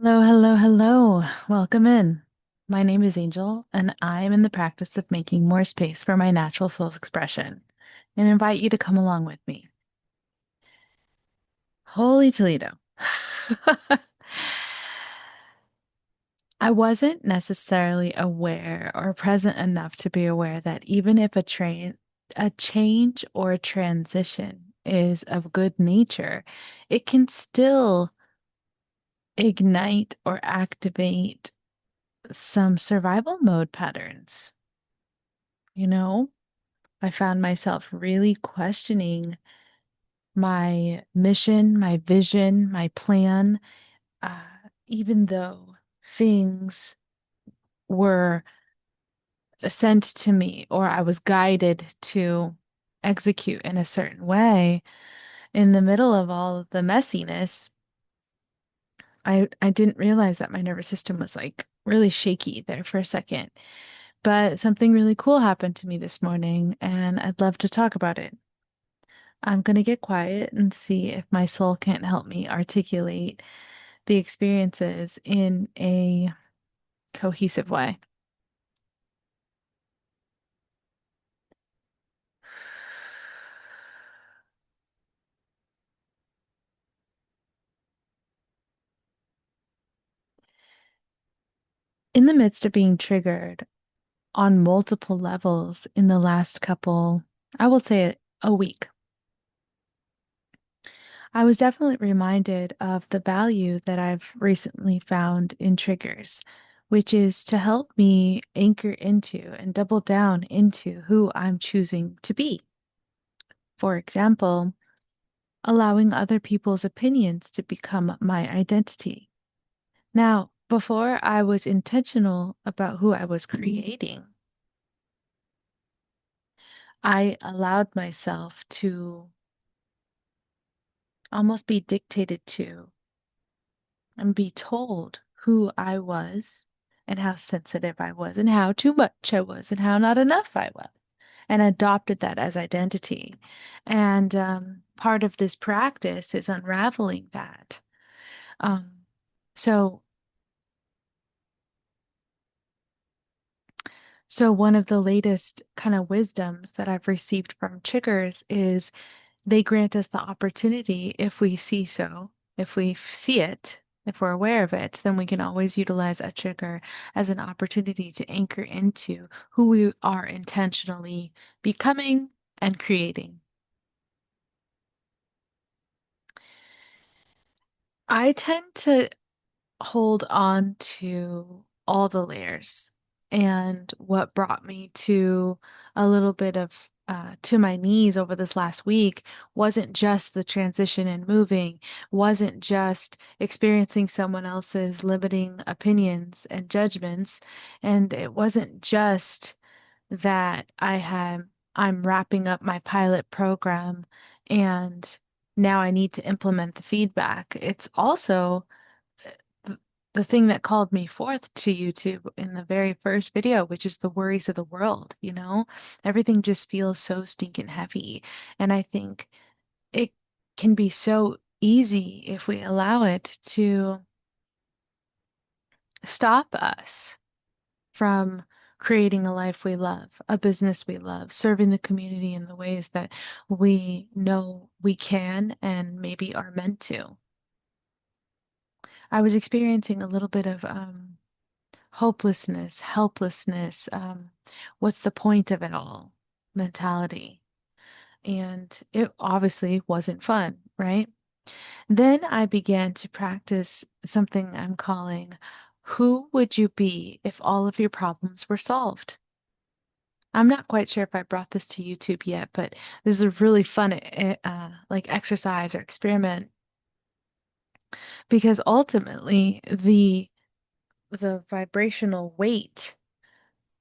Hello, hello, hello. Welcome in. My name is Angel, and I am in the practice of making more space for my natural soul's expression and invite you to come along with me. Holy Toledo. I wasn't necessarily aware or present enough to be aware that even if a change or a transition is of good nature, it can still ignite or activate some survival mode patterns. You know, I found myself really questioning my mission, my vision, my plan, uh, even though things were sent to me or I was guided to execute in a certain way. In the middle of all of the messiness, I didn't realize that my nervous system was like really shaky there for a second. But something really cool happened to me this morning, and I'd love to talk about it. I'm going to get quiet and see if my soul can't help me articulate the experiences in a cohesive way. In the midst of being triggered on multiple levels in the last couple, I will say a week, I was definitely reminded of the value that I've recently found in triggers, which is to help me anchor into and double down into who I'm choosing to be. For example, allowing other people's opinions to become my identity. Now, before I was intentional about who I was creating, I allowed myself to almost be dictated to and be told who I was and how sensitive I was and how too much I was and how not enough I was, and adopted that as identity. And part of this practice is unraveling that. Um, so So, one of the latest kind of wisdoms that I've received from triggers is they grant us the opportunity, if we see so, if we see it, if we're aware of it, then we can always utilize a trigger as an opportunity to anchor into who we are intentionally becoming and creating. I tend to hold on to all the layers. And what brought me to a little bit of to my knees over this last week wasn't just the transition and moving, wasn't just experiencing someone else's limiting opinions and judgments, and it wasn't just that I'm wrapping up my pilot program and now I need to implement the feedback. It's also th- the thing that called me forth to YouTube in the very first video, which is the worries of the world, you know? Everything just feels so stinking heavy. And I think it can be so easy if we allow it to stop us from creating a life we love, a business we love, serving the community in the ways that we know we can and maybe are meant to. I was experiencing a little bit of hopelessness, helplessness, what's the point of it all mentality. And it obviously wasn't fun, right? Then I began to practice something I'm calling Who Would You Be If All of Your Problems Were Solved? I'm not quite sure if I brought this to YouTube yet, but this is a really fun like exercise or experiment because ultimately the vibrational weight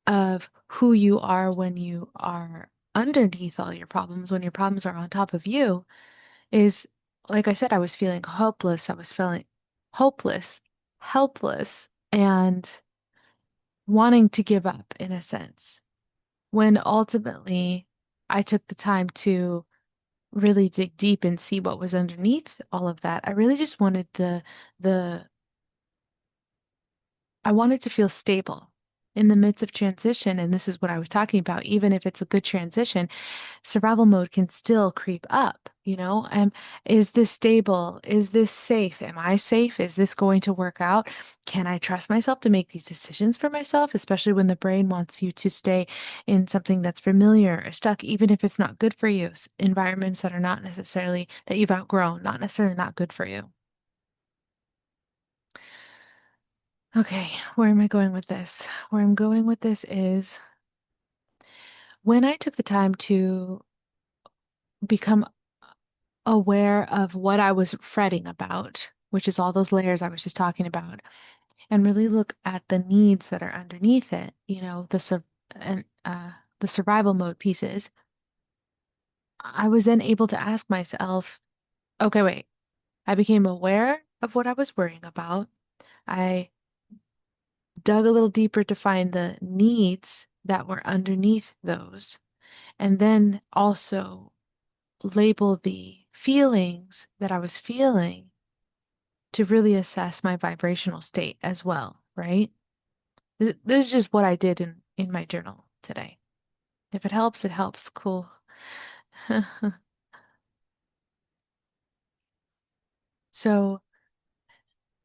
of who you are when you are underneath all your problems, when your problems are on top of you, is like I said, I was feeling hopeless. I was feeling hopeless, helpless, and wanting to give up in a sense. When ultimately I took the time to really dig deep and see what was underneath all of that, I really just wanted the I wanted to feel stable in the midst of transition. And this is what I was talking about. Even if it's a good transition, survival mode can still creep up, you know? Is this stable? Is this safe? Am I safe? Is this going to work out? Can I trust myself to make these decisions for myself, especially when the brain wants you to stay in something that's familiar or stuck, even if it's not good for you, environments that are not necessarily that you've outgrown, not necessarily not good for you. Okay, where am I going with this? Where I'm going with this is when I took the time to become aware of what I was fretting about, which is all those layers I was just talking about, and really look at the needs that are underneath it, and the survival mode pieces, I was then able to ask myself, okay, wait, I became aware of what I was worrying about. I dug a little deeper to find the needs that were underneath those, and then also label the feelings that I was feeling to really assess my vibrational state as well, right? This is just what I did in my journal today. If it helps, it helps. Cool. So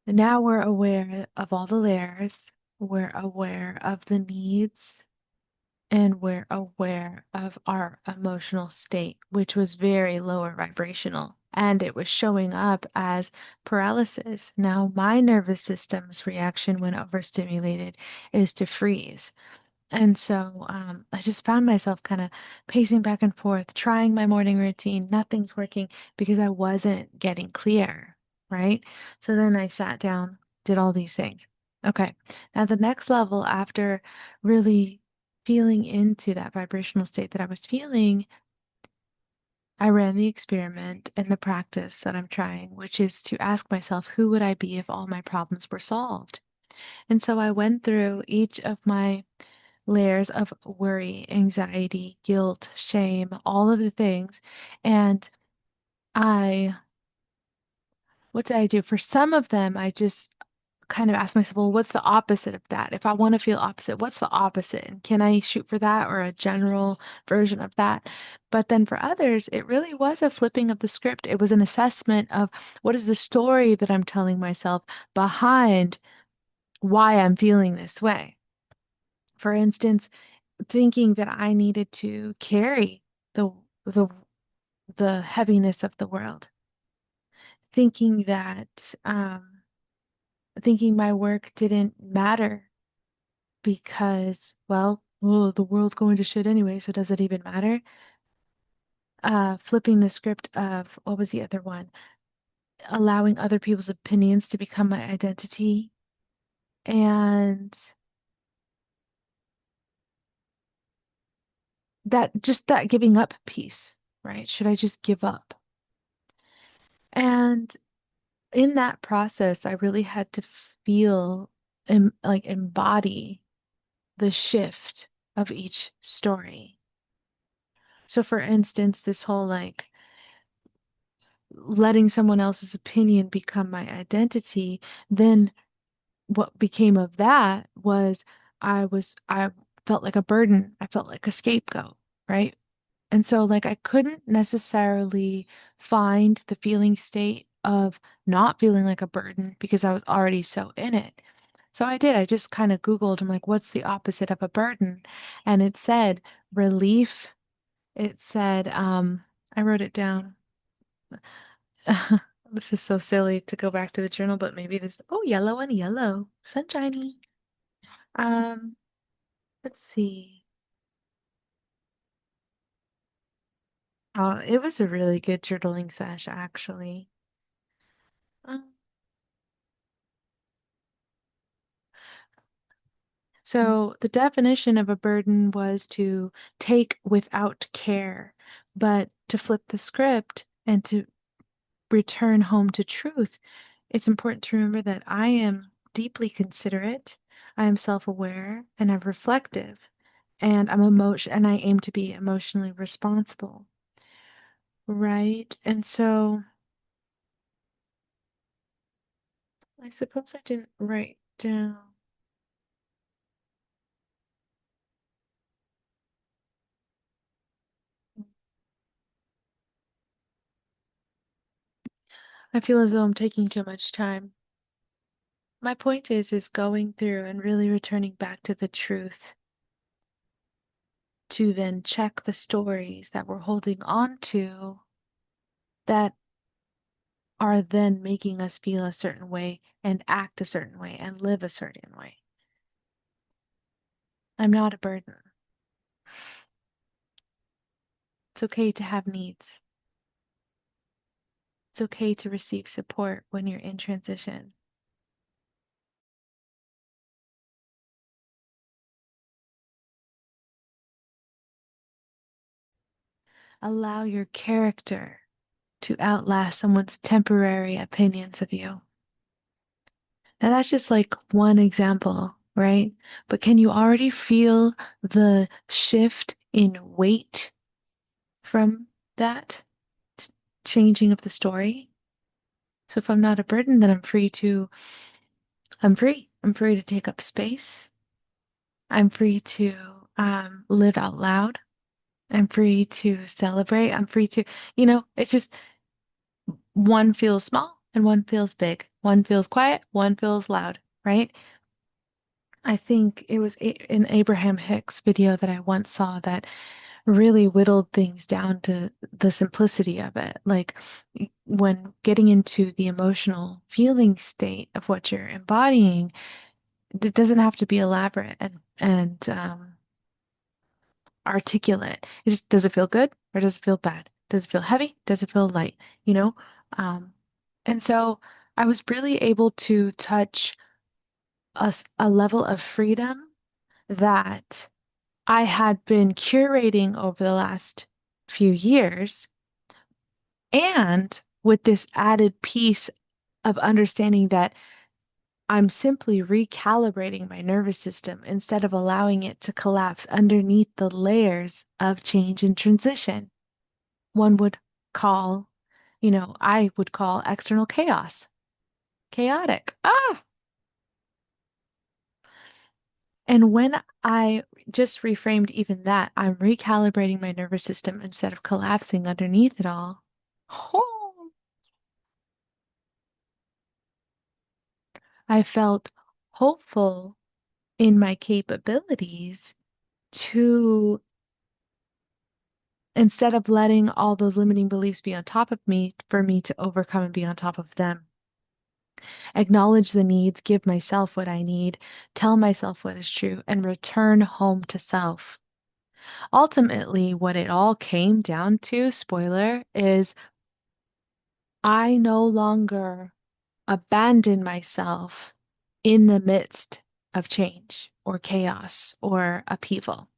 now we're aware of all the layers, we're aware of the needs, and we're aware of our emotional state, which was very lower vibrational. And it was showing up as paralysis. Now, my nervous system's reaction when overstimulated is to freeze. And so I just found myself kind of pacing back and forth, trying my morning routine. Nothing's working because I wasn't getting clear, right? So then I sat down, did all these things. Okay. Now, the next level after really feeling into that vibrational state that I was feeling, I ran the experiment and the practice that I'm trying, which is to ask myself, who would I be if all my problems were solved? And so I went through each of my layers of worry, anxiety, guilt, shame, all of the things. And I, what did I do? For some of them, I just kind of asked myself, well, what's the opposite of that? If I want to feel opposite, what's the opposite? And can I shoot for that or a general version of that? But then for others, it really was a flipping of the script. It was an assessment of what is the story that I'm telling myself behind why I'm feeling this way. For instance, thinking that I needed to carry the the the heaviness of the world, thinking that thinking my work didn't matter because, well, oh, the world's going to shit anyway, so does it even matter? Flipping the script of what was the other one? Allowing other people's opinions to become my identity, and that giving up piece, right? Should I just give up? And in that process, I really had to feel like embody the shift of each story. So, for instance, this whole like letting someone else's opinion become my identity, then what became of that was I felt like a burden. I felt like a scapegoat, right? And so, like, I couldn't necessarily find the feeling state of not feeling like a burden because I was already so in it. So I did. I just kind of Googled, I'm like, what's the opposite of a burden? And it said relief. It said, I wrote it down. This is so silly to go back to the journal, but maybe oh, yellow and yellow, sunshiny. Um, let's see. Oh, it was a really good journaling sesh, actually. Um, So the definition of a burden was to take without care, but to flip the script and to return home to truth, it's important to remember that I am deeply considerate, I am self-aware, and I'm reflective, and and I aim to be emotionally responsible, right? And so I suppose I didn't write down. I feel as though I'm taking too much time. My point is going through and really returning back to the truth to then check the stories that we're holding on to that are then making us feel a certain way and act a certain way and live a certain way. I'm not a burden. It's okay to have needs. It's okay to receive support when you're in transition. Allow your character to outlast someone's temporary opinions of you. Now, that's just like one example, right? But can you already feel the shift in weight from that changing of the story? So if I'm not a burden, then I'm free. I'm free to take up space. I'm free to live out loud. I'm free to celebrate. I'm free to, it's just one feels small and one feels big. One feels quiet, one feels loud, right? I think it was an Abraham Hicks video that I once saw that really whittled things down to the simplicity of it. Like when getting into the emotional feeling state of what you're embodying, it doesn't have to be elaborate and articulate. It just does it feel good or does it feel bad? Does it feel heavy? Does it feel light? You know? Um, and so I was really able to touch a level of freedom that I had been curating over the last few years, and with this added piece of understanding that I'm simply recalibrating my nervous system instead of allowing it to collapse underneath the layers of change and transition. One would call, I would call external chaos chaotic. Ah! And when I just reframed even that, I'm recalibrating my nervous system instead of collapsing underneath it all. Oh, I felt hopeful in my capabilities to, instead of letting all those limiting beliefs be on top of me, for me to overcome and be on top of them. Acknowledge the needs, give myself what I need, tell myself what is true, and return home to self. Ultimately, what it all came down to, spoiler, is I no longer abandon myself in the midst of change or chaos or upheaval,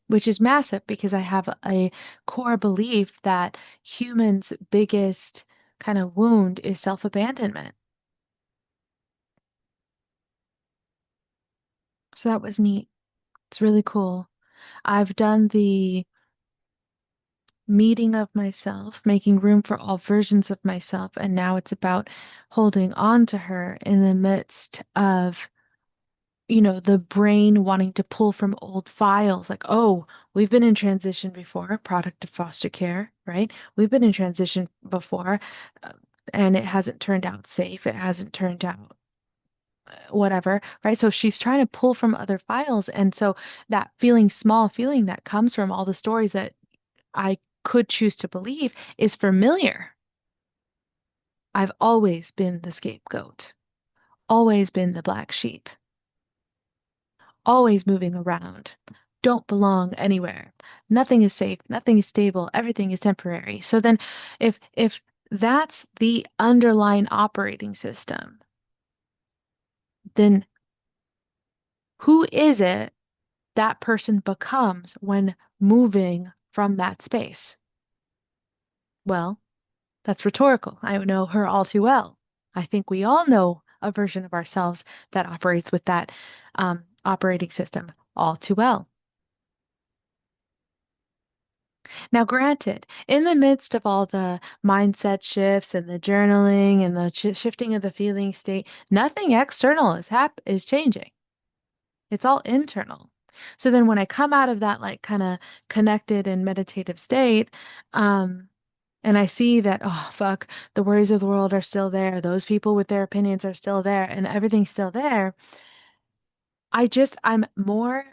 which is massive because I have a core belief that humans' biggest kind of wound is self-abandonment. So that was neat. It's really cool. I've done the meeting of myself, making room for all versions of myself, and now it's about holding on to her in the midst of the brain wanting to pull from old files like, oh, we've been in transition before, product of foster care, right? We've been in transition before, uh, and it hasn't turned out safe. It hasn't turned out whatever, right? So she's trying to pull from other files. And so that feeling small feeling that comes from all the stories that I could choose to believe is familiar. I've always been the scapegoat, always been the black sheep, always moving around, don't belong anywhere. Nothing is safe, nothing is stable, everything is temporary. So then if that's the underlying operating system, then who is it that person becomes when moving from that space? Well, that's rhetorical. I know her all too well. I think we all know a version of ourselves that operates with that operating system all too well. Now, granted, in the midst of all the mindset shifts and the journaling and the shifting of the feeling state, nothing external is changing. It's all internal. So then when I come out of that like kind of connected and meditative state, um, and I see that, oh, fuck, the worries of the world are still there. Those people with their opinions are still there, and everything's still there. I'm more,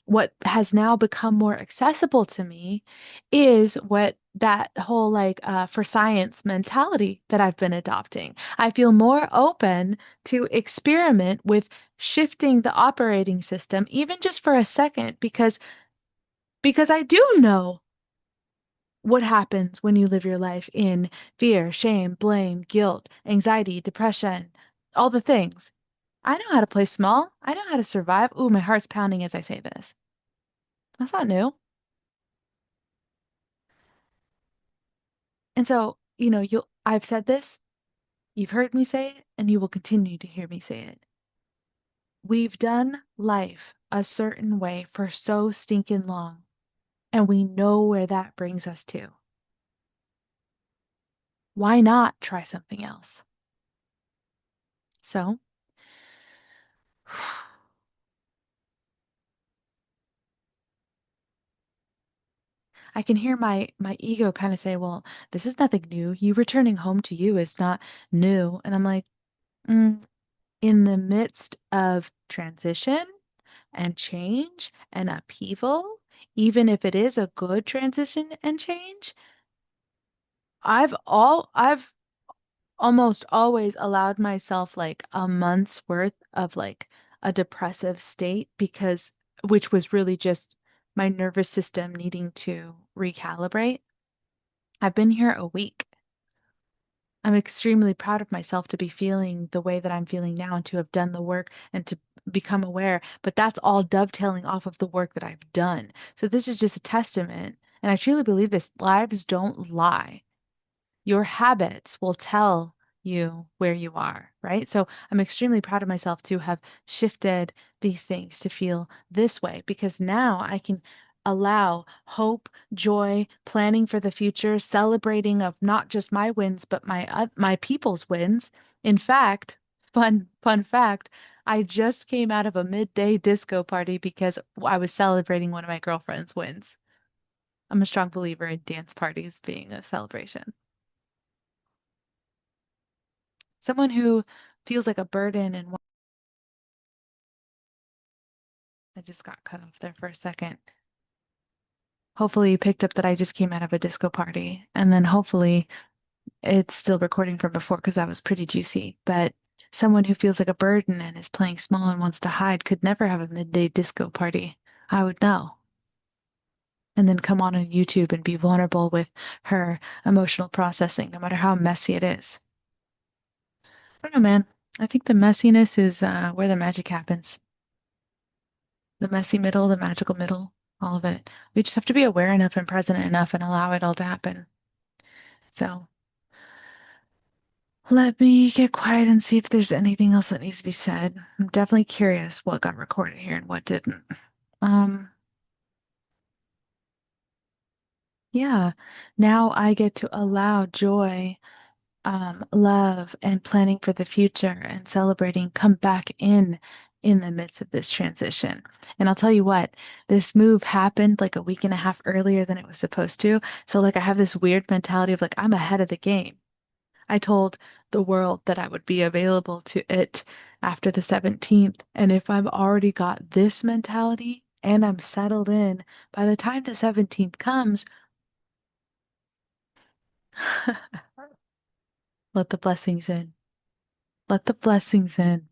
what has now become more accessible to me is what that whole for science mentality that I've been adopting. I feel more open to experiment with shifting the operating system, even just for a second, because I do know what happens when you live your life in fear, shame, blame, guilt, anxiety, depression, all the things. I know how to play small. I know how to survive. Ooh, my heart's pounding as I say this. That's not new. And so, I've said this, you've heard me say it, and you will continue to hear me say it. We've done life a certain way for so stinking long, and we know where that brings us to. Why not try something else? So, I can hear my ego kind of say, "Well, this is nothing new. You returning home to you is not new." And I'm like, mm, in the midst of transition and change and upheaval, even if it is a good transition and change, I've almost always allowed myself like a month's worth of like a depressive state because which was really just my nervous system needing to recalibrate. I've been here a week. I'm extremely proud of myself to be feeling the way that I'm feeling now and to have done the work and to become aware. But that's all dovetailing off of the work that I've done. So this is just a testament. And I truly believe this, lives don't lie. Your habits will tell you where you are, right? So I'm extremely proud of myself to have shifted these things to feel this way because now I can allow hope, joy, planning for the future, celebrating of not just my wins but my people's wins. In fact, fun fact, I just came out of a midday disco party because I was celebrating one of my girlfriend's wins. I'm a strong believer in dance parties being a celebration. Someone who feels like a burden and I just got cut off there for a second. Hopefully you picked up that I just came out of a disco party and then hopefully it's still recording from before because that was pretty juicy. But someone who feels like a burden and is playing small and wants to hide could never have a midday disco party. I would know. And then come on YouTube and be vulnerable with her emotional processing, no matter how messy it is. I don't know, man. I think the messiness is where the magic happens. The messy middle, the magical middle, all of it. We just have to be aware enough and present enough and allow it all to happen. So let me get quiet and see if there's anything else that needs to be said. I'm definitely curious what got recorded here and what didn't. Um, yeah, now I get to allow joy, love, and planning for the future and celebrating come back in the midst of this transition. And I'll tell you what, this move happened like a week and a half earlier than it was supposed to. So like I have this weird mentality of like I'm ahead of the game. I told the world that I would be available to it after the 17th. And if I've already got this mentality and I'm settled in, by the time the 17th comes, let the blessings in. Let the blessings in.